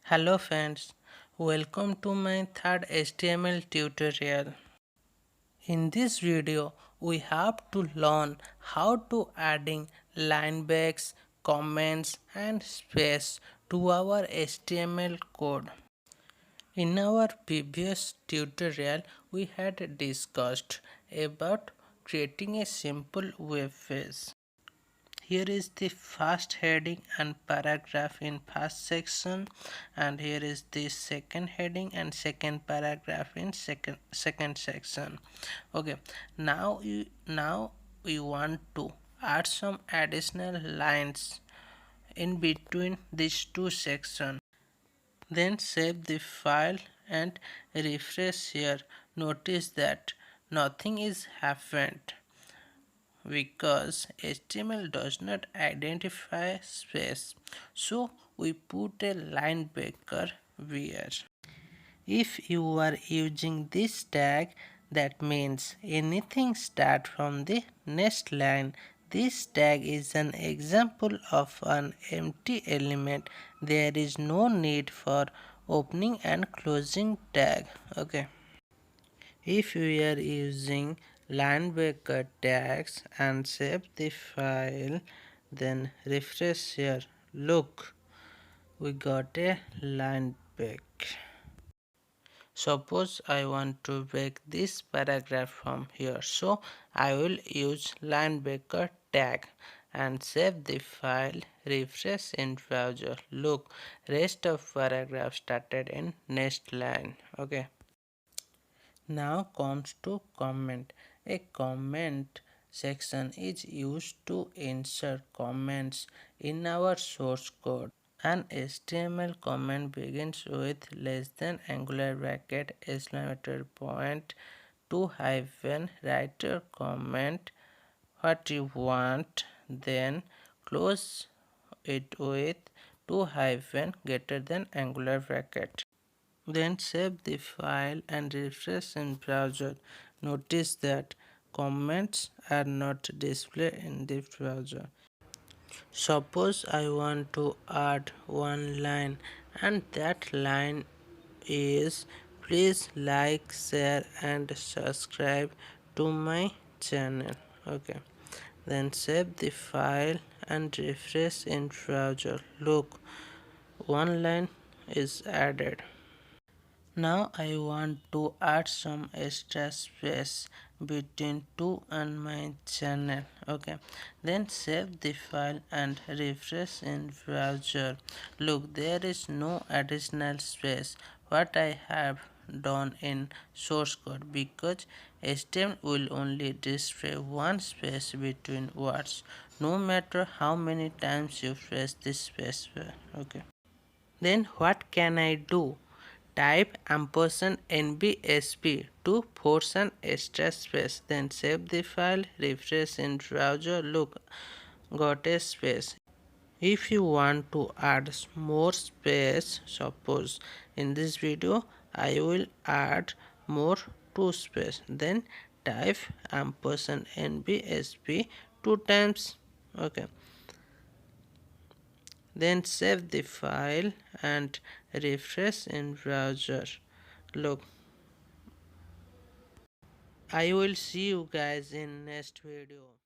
Hello friends, welcome to my third HTML tutorial. In this video, we have to learn how to adding line breaks, comments and space to our HTML code. In our previous tutorial, we had discussed about creating a simple web page. Here is the first heading and paragraph in first section, and here is the second heading and second paragraph in second section. Okay, now we want to add some additional lines in between these two sections. Then save the file and refresh here. Notice that nothing is happened because HTML does not identify space, so we put a line breaker here. If you are using this tag, that means anything start from the next line. This tag is an example of an empty element. There is no need for opening and closing tag. Okay. If we are using linebacker tags and save the file, then refresh here. Look, we got a line break. Suppose I want to break this paragraph from here, so I will use linebacker tag and save the file, refresh in browser. Look, rest of paragraph started in next line. Okay. Now comes to comment. A comment section is used to insert comments in our source code. An HTML comment begins with less than angular bracket exclamatory point two hyphen write your comment what you want, then close it with two hyphen greater than angular bracket. Then save the file and refresh in browser. Notice that comments are not displayed in the browser. Suppose I want to add one line, and that line is please like, share and subscribe to my channel. Okay. Then save the file and refresh in browser. Look, one line is added. Now I want to add some extra space between two and my channel. Okay, then save the file and refresh in browser. Look, there is no additional space. What I have done in source code, because HTML will only display one space between words, no matter how many times you press this space bar. Okay. Then what can I do? Type $NBSP to force an extra space. Then save the file, refresh in browser. Look, got a space. If you want to add more space, suppose in this video I will add more two space. Then type $NBSP two times. Okay. Then save the file and refresh in browser. Look, I will see you guys in next video.